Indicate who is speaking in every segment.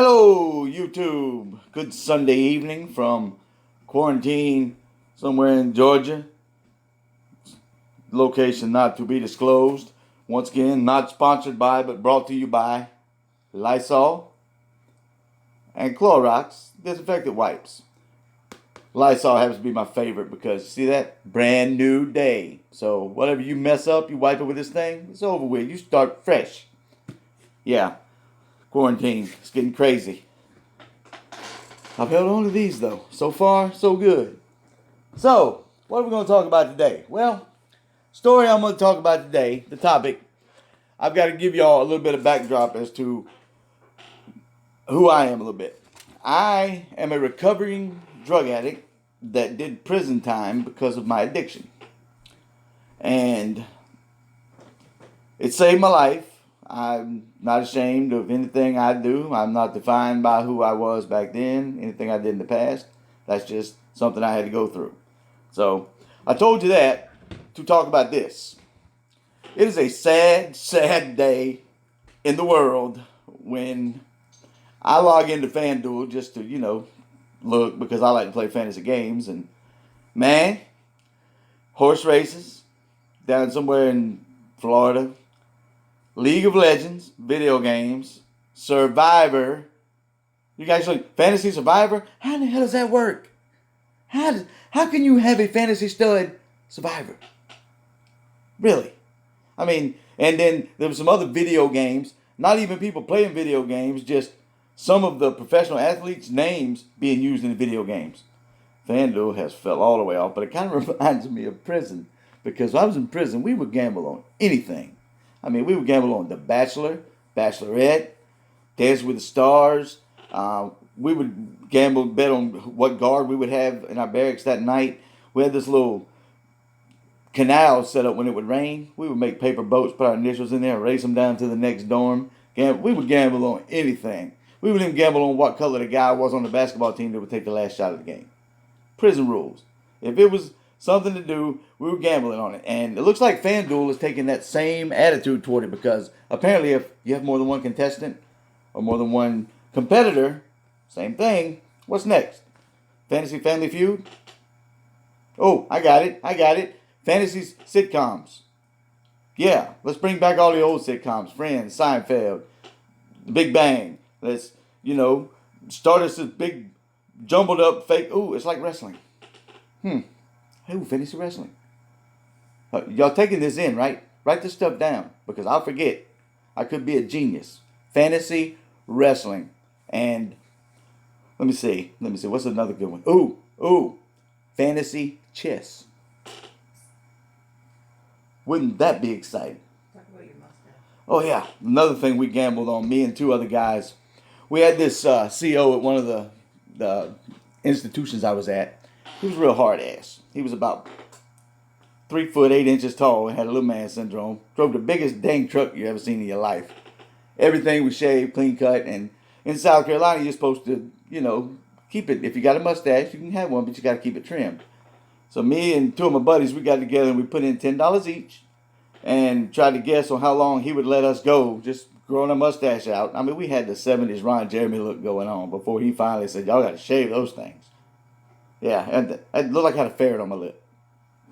Speaker 1: Hello, YouTube. Good Sunday evening from quarantine somewhere in Georgia. Location not to be disclosed. Once again, not sponsored by, but brought to you by Lysol and Clorox disinfectant wipes. Lysol happens to be my favorite because, see that? Brand new day. So, whatever you mess up, you wipe it with this thing, it's over with. You start fresh. Yeah, quarantine. It's getting crazy. I've held on to these though. So far, so good. So, what are we going to talk about today? Well, story I'm going to talk about today, the topic, I've got to give y'all a little bit of backdrop as to who I am a little bit. I am a recovering drug addict that did prison time because of my addiction. And it saved my life. I'm not ashamed of anything I do. I'm not defined by who I was back then, anything I did in the past. That's just something I had to go through. So, I told you that to talk about this. It is a sad, sad day in the world when I log into FanDuel just to, look because I like to play fantasy games. And, man, horse races down somewhere in Florida, League of Legends, video games, Survivor. You guys like Fantasy Survivor? How in the hell does that work? How can you have a Fantasy Stud Survivor? Really? I mean, and then there were some other video games, not even people playing video games, just some of the professional athletes' names being used in the video games. FanDuel has fell all the way off, but it kind of reminds me of prison because when I was in prison, we would gamble on anything. I mean, we would gamble on The Bachelor, Bachelorette, Dance with the Stars. We would bet on what guard we would have in our barracks that night. We had this little canal set up when it would rain. We would make paper boats, put our initials in there, and race them down to the next dorm. We would gamble on anything. We would even gamble on what color the guy was on the basketball team that would take the last shot of the game. Prison rules. If it was something to do, we were gambling on it. And it looks like FanDuel is taking that same attitude toward it because apparently if you have more than one contestant or more than one competitor, same thing. What's next? Fantasy Family Feud? Oh, I got it. Fantasy sitcoms. Yeah, let's bring back all the old sitcoms. Friends, Seinfeld, The Big Bang. Let's, start us this big jumbled up fake. Ooh, it's like wrestling. Ooh, fantasy wrestling. Y'all taking this in, right? Write this stuff down because I'll forget. I could be a genius. Fantasy wrestling. And let me see. What's another good one? Ooh. Fantasy chess. Wouldn't that be exciting?
Speaker 2: Talk about your mustache.
Speaker 1: Oh, yeah. Another thing we gambled on, me and two other guys. We had this CO at one of the institutions I was at. He was a real hard ass. He was about 3 foot 8 inches tall and had a little man syndrome. Drove the biggest dang truck you ever seen in your life. Everything was shaved, clean cut, and in South Carolina you're supposed to, keep it. If you got a mustache, you can have one, but you got to keep it trimmed. So me and two of my buddies, we got together and we put in $10 each and tried to guess on how long he would let us go just growing a mustache out. I mean, we had the 70s Ron Jeremy look going on before he finally said, y'all got to shave those things. Yeah, and it looked like I had a ferret on my lip.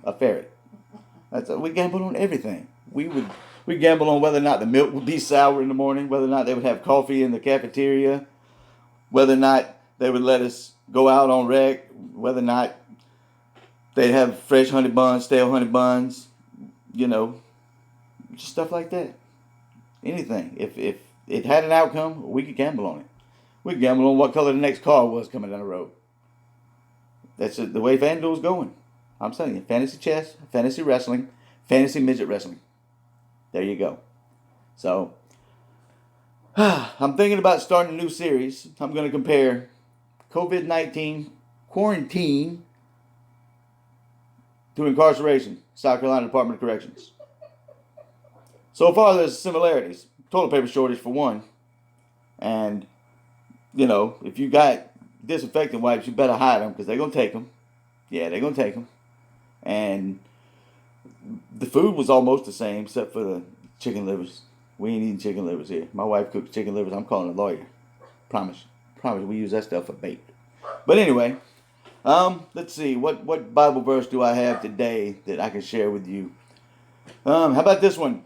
Speaker 1: A ferret. We gambled on everything. We gambled on whether or not the milk would be sour in the morning, whether or not they would have coffee in the cafeteria, whether or not they would let us go out on rec, whether or not they'd have fresh honey buns, stale honey buns, just stuff like that. Anything. If it had an outcome, we could gamble on it. We could gamble on what color the next car was coming down the road. That's the way FanDuel's going. I'm telling you, fantasy chess, fantasy wrestling, fantasy midget wrestling. There you go. So, I'm thinking about starting a new series. I'm going to compare COVID-19 quarantine to incarceration, South Carolina Department of Corrections. So far, there's similarities. Toilet paper shortage for one. And, if you got disinfectant wipes, you better hide them because they're going to take them. Yeah, they're going to take them. And the food was almost the same except for the chicken livers. We ain't eating chicken livers here. My wife cooks chicken livers. I'm calling a lawyer. Promise. We use that stuff for bait. But anyway, let's see. What Bible verse do I have today that I can share with you? How about this one?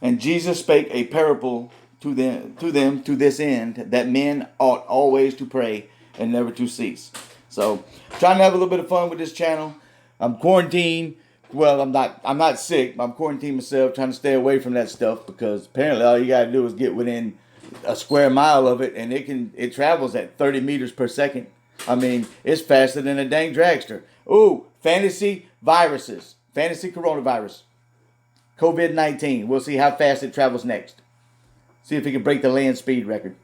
Speaker 1: And Jesus spake a parable to them to this end, that men ought always to pray and never to cease. So, trying to have a little bit of fun with this channel. I'm quarantined. Well, I'm not sick. I'm quarantined myself, trying to stay away from that stuff, because apparently all you gotta do is get within a square mile of it, and it travels at 30 meters per second. I mean, it's faster than a dang dragster. Ooh, fantasy viruses, fantasy coronavirus, COVID-19. We'll see how fast it travels next. See if it can break the land speed record.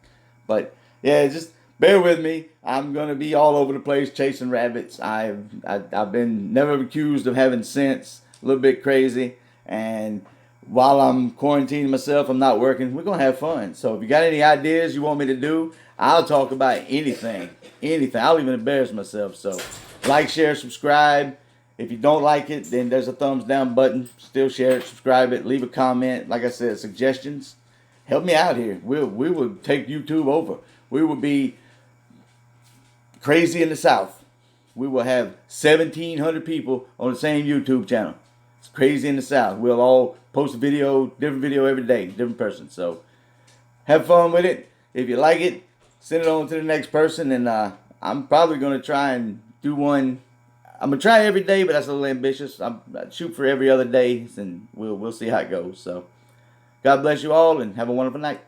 Speaker 1: But yeah, just bear with me. I'm gonna be all over the place chasing rabbits. I've been never accused of having sense. A little bit crazy. And while I'm quarantining myself, I'm not working. We're gonna have fun. So if you got any ideas you want me to do, I'll talk about anything. Anything. I'll even embarrass myself. So like, share, subscribe. If you don't like it, then there's a thumbs down button. Still share it, subscribe it, leave a comment. Like I said, suggestions. Help me out here. We will take YouTube over. We will be crazy in the South. We will have 1,700 people on the same YouTube channel. It's crazy in the South. We'll all post a video, different video every day, different person. So have fun with it. If you like it, send it on to the next person. And I'm probably going to try and do one. I'm going to try every day, but that's a little ambitious. I shoot for every other day, and we'll see how it goes. So God bless you all, and have a wonderful night.